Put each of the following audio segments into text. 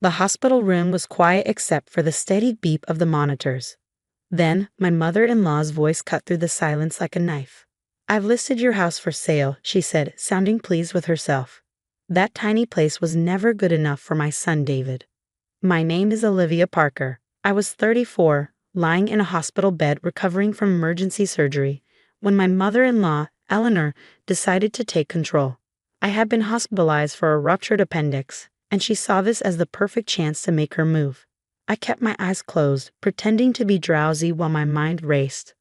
The hospital room was quiet except for the steady beep of the monitors. Then, my mother-in-law's voice cut through the silence like a knife. "I've listed your house for sale," she said, sounding pleased with herself. "That tiny place was never good enough for my son David." My name is Olivia Parker. I was 34, lying in a hospital bed recovering from emergency surgery, when my mother-in-law, Eleanor, decided to take control. I had been hospitalized for a ruptured appendix, and she saw this as the perfect chance to make her move. I kept my eyes closed, pretending to be drowsy while my mind raced.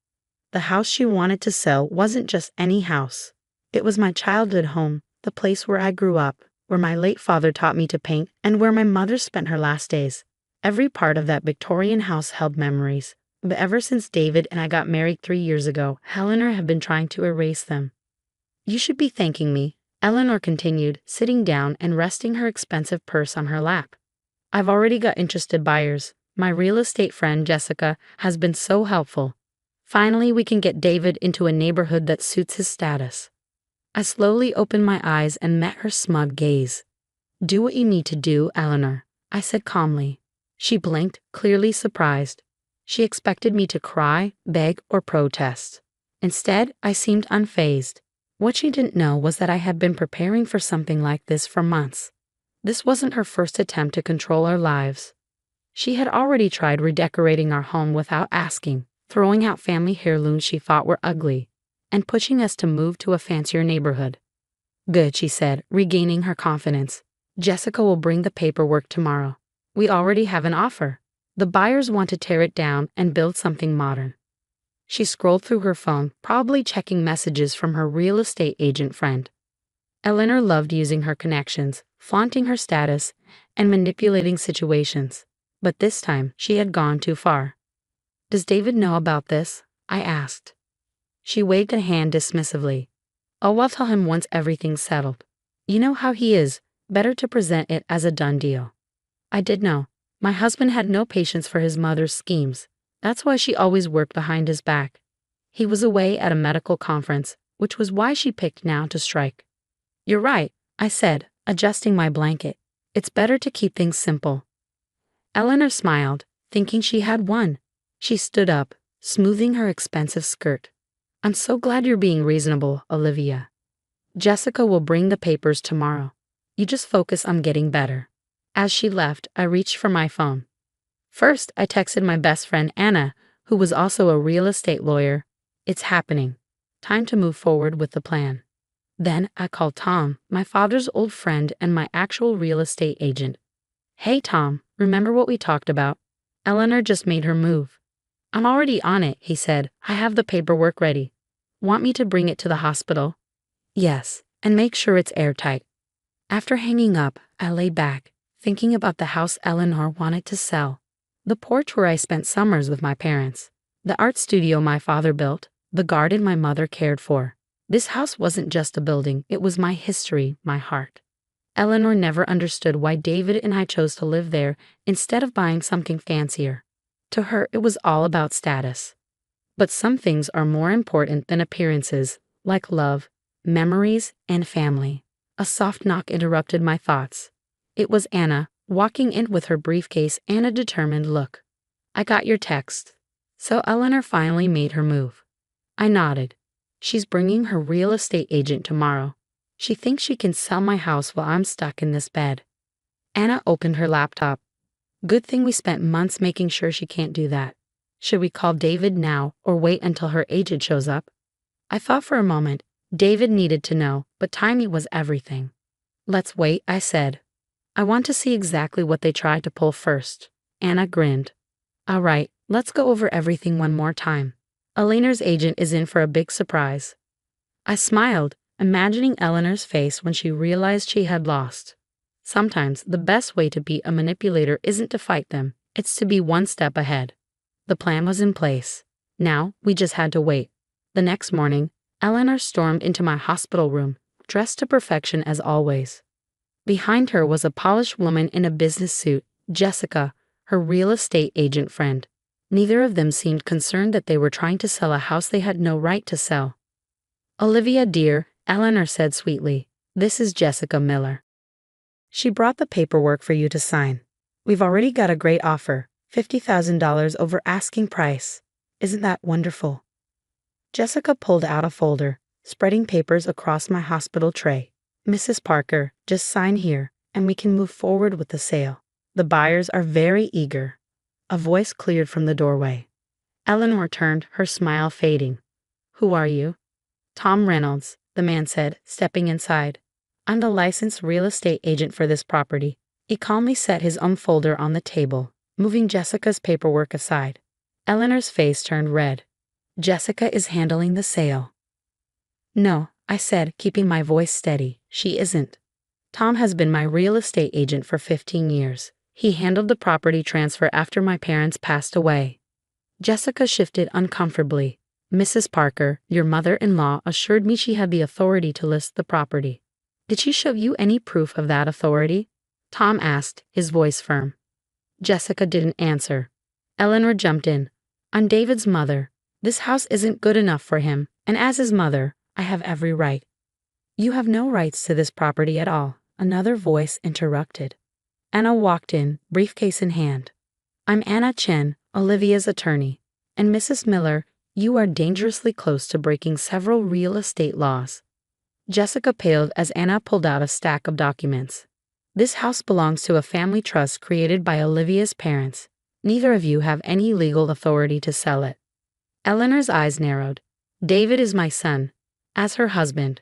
The house she wanted to sell wasn't just any house. It was my childhood home, the place where I grew up, where my late father taught me to paint, and where my mother spent her last days. Every part of that Victorian house held memories, but ever since David and I got married 3 years ago, Eleanor had been trying to erase them. "You should be thanking me," Eleanor continued, sitting down and resting her expensive purse on her lap. "I've already got interested buyers. My real estate friend, Jessica, has been so helpful. Finally, we can get David into a neighborhood that suits his status." I slowly opened my eyes and met her smug gaze. "Do what you need to do, Eleanor," I said calmly. She blinked, clearly surprised. She expected me to cry, beg, or protest. Instead, I seemed unfazed. What she didn't know was that I had been preparing for something like this for months. This wasn't her first attempt to control our lives. She had already tried redecorating our home without asking, throwing out family heirlooms she thought were ugly, and pushing us to move to a fancier neighborhood. "Good," she said, regaining her confidence. "Jessica will bring the paperwork tomorrow. We already have an offer. The buyers want to tear it down and build something modern." She scrolled through her phone, probably checking messages from her real estate agent friend. Eleanor loved using her connections, flaunting her status, and manipulating situations. But this time, she had gone too far. "Does David know about this?" I asked. She waved a hand dismissively. "Oh, I'll tell him once everything's settled. You know how he is, better to present it as a done deal." I did know. My husband had no patience for his mother's schemes. That's why she always worked behind his back. He was away at a medical conference, which was why she picked now to strike. "You're right," I said, adjusting my blanket. "It's better to keep things simple." Eleanor smiled, thinking she had won. She stood up, smoothing her expensive skirt. "I'm so glad you're being reasonable, Olivia. Jessica will bring the papers tomorrow. You just focus on getting better." As she left, I reached for my phone. First, I texted my best friend Anna, who was also a real estate lawyer. "It's happening. Time to move forward with the plan." Then I called Tom, my father's old friend and my actual real estate agent. "Hey Tom, remember what we talked about? Eleanor just made her move." "I'm already on it," he said. "I have the paperwork ready. Want me to bring it to the hospital?" "Yes, and make sure it's airtight." After hanging up, I lay back, thinking about the house Eleanor wanted to sell. The porch where I spent summers with my parents. The art studio my father built. The garden my mother cared for. This house wasn't just a building, it was my history, my heart. Eleanor never understood why David and I chose to live there instead of buying something fancier. To her, it was all about status. But some things are more important than appearances, like love, memories, and family. A soft knock interrupted my thoughts. It was Anna, walking in with her briefcase and a determined look. "I got your text." So Eleanor finally made her move. I nodded. She's bringing her real estate agent tomorrow. She thinks she can sell my house while I'm stuck in this bed. Anna opened her laptop. "Good thing we spent months making sure she can't do that. Should we call David now or wait until her agent shows up?" I thought for a moment. David needed to know, but timing was everything. "Let's wait," I said. "I want to see exactly what they tried to pull first." Anna grinned. "All right, let's go over everything one more time. Eleanor's agent is in for a big surprise." I smiled, imagining Eleanor's face when she realized she had lost. Sometimes the best way to beat a manipulator isn't to fight them, it's to be one step ahead. The plan was in place. Now we just had to wait. The next morning, Eleanor stormed into my hospital room, dressed to perfection as always. Behind her was a polished woman in a business suit, Jessica, her real estate agent friend. Neither of them seemed concerned that they were trying to sell a house they had no right to sell. "Olivia, dear," Eleanor said sweetly, "this is Jessica Miller. She brought the paperwork for you to sign." We've already got a great offer, $50,000 over asking price. Isn't that wonderful? Jessica pulled out a folder, spreading papers across my hospital tray. Mrs. Parker, just sign here, and we can move forward with the sale. The buyers are very eager. A voice cleared from the doorway. Eleanor turned, her smile fading. Who are you? Tom Reynolds, the man said, stepping inside. I'm the licensed real estate agent for this property. He calmly set his own folder on the table, moving Jessica's paperwork aside. Eleanor's face turned red. Jessica is handling the sale. No, I said, keeping my voice steady. She isn't. Tom has been my real estate agent for 15 years. He handled the property transfer after my parents passed away. Jessica shifted uncomfortably. Mrs. Parker, your mother-in-law, assured me she had the authority to list the property. Did she show you any proof of that authority? Tom asked, his voice firm. Jessica didn't answer. Eleanor jumped in. I'm David's mother. This house isn't good enough for him, and as his mother, I have every right. You have no rights to this property at all, another voice interrupted. Anna walked in, briefcase in hand. I'm Anna Chen, Olivia's attorney. And Mrs. Miller, you are dangerously close to breaking several real estate laws. Jessica paled as Anna pulled out a stack of documents. This house belongs to a family trust created by Olivia's parents. Neither of you have any legal authority to sell it. Eleanor's eyes narrowed. David is my son, as her husband.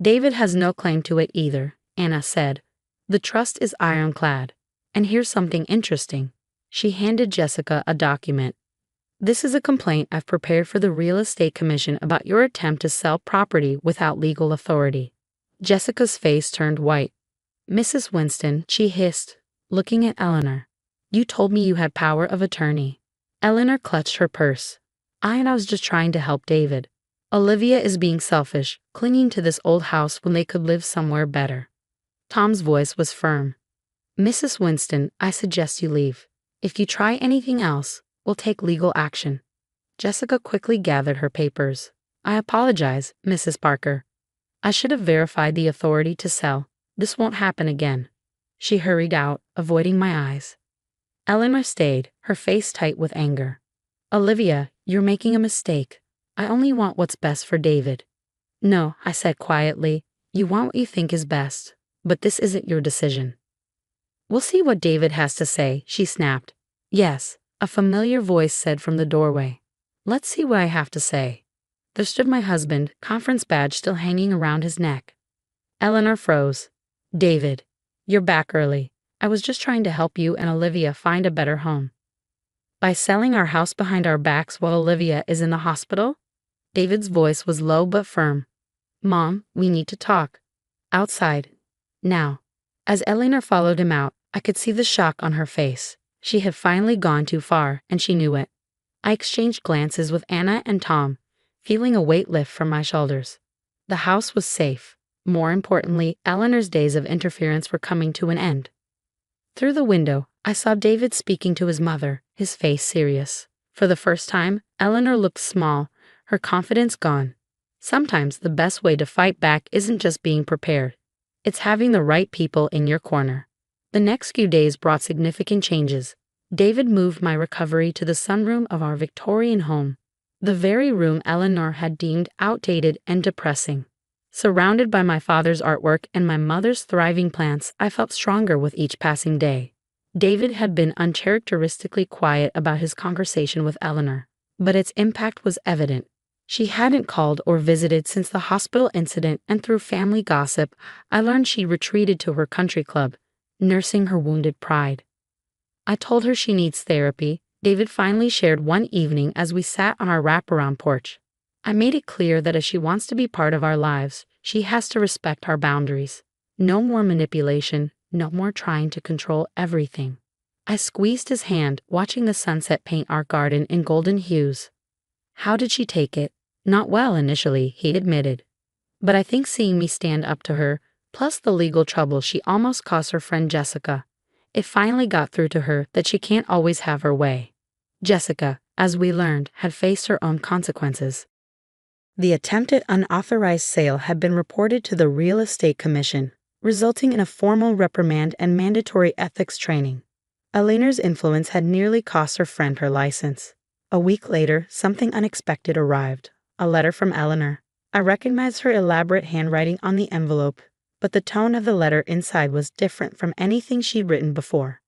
David has no claim to it either, Anna said. The trust is ironclad. And here's something interesting. She handed Jessica a document. This is a complaint I've prepared for the Real Estate Commission about your attempt to sell property without legal authority. Jessica's face turned white. Mrs. Winston, she hissed, looking at Eleanor. You told me you had power of attorney. Eleanor clutched her purse. I was just trying to help David. Olivia is being selfish, clinging to this old house when they could live somewhere better. Tom's voice was firm. Mrs. Winston, I suggest you leave. If you try anything else, we'll take legal action. Jessica quickly gathered her papers. I apologize, Mrs. Parker. I should have verified the authority to sell. This won't happen again. She hurried out, avoiding my eyes. Eleanor stayed, her face tight with anger. Olivia, you're making a mistake. I only want what's best for David. No, I said quietly. You want what you think is best, but this isn't your decision. We'll see what David has to say, she snapped. Yes, a familiar voice said from the doorway. Let's see what I have to say. There stood my husband, conference badge still hanging around his neck. Eleanor froze. David, you're back early. I was just trying to help you and Olivia find a better home. By selling our house behind our backs while Olivia is in the hospital? David's voice was low but firm. Mom, we need to talk. Outside. Now. As Eleanor followed him out, I could see the shock on her face. She had finally gone too far, and she knew it. I exchanged glances with Anna and Tom, feeling a weight lift from my shoulders. The house was safe. More importantly, Eleanor's days of interference were coming to an end. Through the window, I saw David speaking to his mother, his face serious. For the first time, Eleanor looked small, her confidence gone. Sometimes the best way to fight back isn't just being prepared. It's having the right people in your corner. The next few days brought significant changes. David moved my recovery to the sunroom of our Victorian home, the very room Eleanor had deemed outdated and depressing. Surrounded by my father's artwork and my mother's thriving plants, I felt stronger with each passing day. David had been uncharacteristically quiet about his conversation with Eleanor, but its impact was evident. She hadn't called or visited since the hospital incident, and through family gossip, I learned she retreated to her country club, nursing her wounded pride. I told her she needs therapy, David finally shared one evening as we sat on our wraparound porch. I made it clear that if she wants to be part of our lives, she has to respect our boundaries. No more manipulation, no more trying to control everything. I squeezed his hand, watching the sunset paint our garden in golden hues. How did she take it? Not well initially, he admitted. But I think seeing me stand up to her, plus the legal trouble she almost caused her friend Jessica, it finally got through to her that she can't always have her way. Jessica, as we learned, had faced her own consequences. The attempted unauthorized sale had been reported to the Real Estate Commission, resulting in a formal reprimand and mandatory ethics training. Eleanor's influence had nearly cost her friend her license. A week later, something unexpected arrived. A letter from Eleanor. I recognized her elaborate handwriting on the envelope, but the tone of the letter inside was different from anything she'd written before.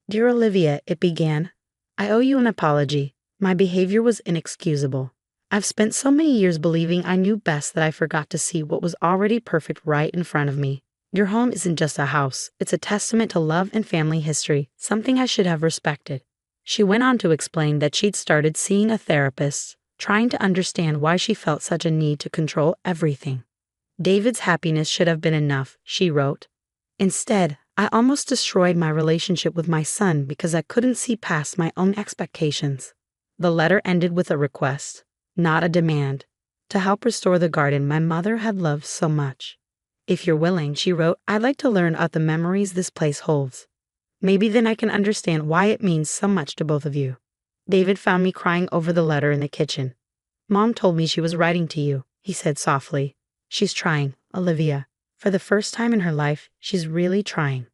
"Dear Olivia," it began, "I owe you an apology. My behavior was inexcusable. I've spent so many years believing I knew best that I forgot to see what was already perfect right in front of me. Your home isn't just a house, it's a testament to love and family history, something I should have respected." She went on to explain that she'd started seeing a therapist, trying to understand why she felt such a need to control everything. "David's happiness should have been enough," she wrote. "Instead, I almost destroyed my relationship with my son because I couldn't see past my own expectations." The letter ended with a request, not a demand, to help restore the garden my mother had loved so much. "If you're willing," she wrote, "I'd like to learn about the memories this place holds. Maybe then I can understand why it means so much to both of you." David found me crying over the letter in the kitchen. "Mom told me she was writing to you," he said softly. "She's trying, Olivia. For the first time in her life, she's really trying."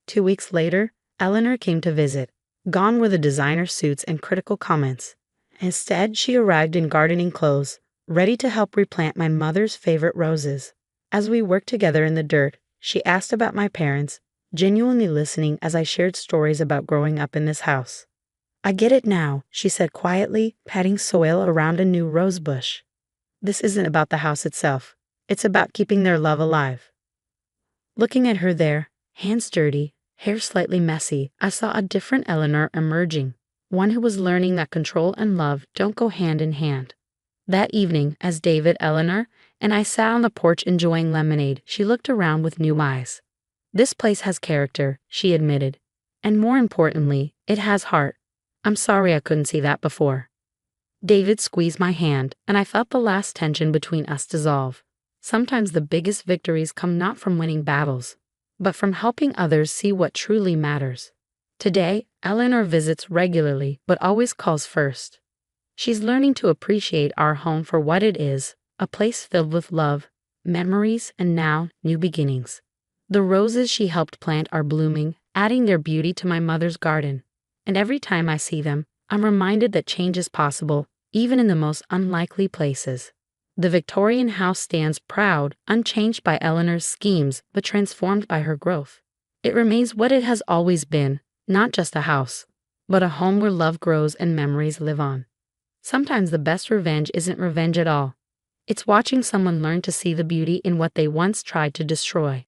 2 weeks later, Eleanor came to visit. Gone were the designer suits and critical comments. Instead, she arrived in gardening clothes, ready to help replant my mother's favorite roses. As we worked together in the dirt, she asked about my parents, genuinely listening as I shared stories about growing up in this house. "I get it now," she said quietly, patting soil around a new rose bush. "This isn't about the house itself. It's about keeping their love alive." Looking at her there, hands dirty, hair slightly messy, I saw a different Eleanor emerging, one who was learning that control and love don't go hand in hand. That evening, as David, Eleanor, and I sat on the porch enjoying lemonade, she looked around with new eyes. "This place has character," she admitted. "And more importantly, it has heart. I'm sorry I couldn't see that before." David squeezed my hand, and I felt the last tension between us dissolve. Sometimes the biggest victories come not from winning battles, but from helping others see what truly matters. Today, Eleanor visits regularly, but always calls first. She's learning to appreciate our home for what it is, a place filled with love, memories, and now, new beginnings. The roses she helped plant are blooming, adding their beauty to my mother's garden. And every time I see them, I'm reminded that change is possible, even in the most unlikely places. The Victorian house stands proud, unchanged by Eleanor's schemes, but transformed by her growth. It remains what it has always been, not just a house, but a home where love grows and memories live on. Sometimes the best revenge isn't revenge at all. It's watching someone learn to see the beauty in what they once tried to destroy.